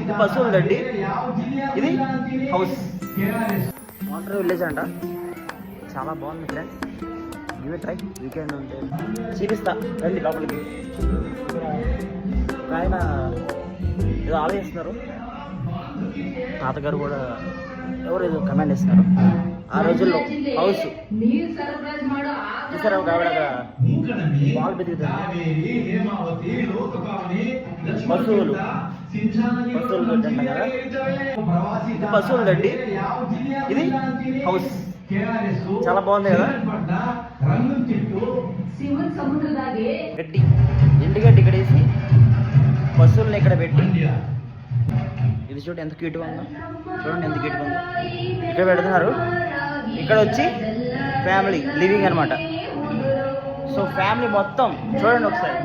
ఇది పశువులదండి. ఇది house. Water village అంట. చాలా బాగుంది friends. Give it try. Weekend ఉంటే చూపిస్తా రండి లోపలికి. ఆయన ఏదో ఆలోచిస్తున్నారు. తాతగారు కూడా ఎవరు ఏదో కమెంట్ ఇస్తున్నారు. ఆ రోజుల్లో హౌస్ చూసారా, ఒక ఆవిడ పాలు పెరుగుతుంది. పశువులు పెట్టండి కదా. ఇది పశువులదండి. ఇది హౌస్. చాలా బాగుంది కదా. గడ్డి, ఎండుగడ్డి ఇక్కడ వేసి పశువుల్ని ఇక్కడ పెట్టి, ఇది చూడండి ఎంత క్యూట్గా ఉందో. చూడండి ఎంత క్యూట్గా ఉందో. ఇక్కడ పెడుతున్నారు. ఇక్కడ వచ్చి ఫ్యామిలీ లివింగ్ అనమాట. సో ఫ్యామిలీ మొత్తం చూడండి ఒకసారి.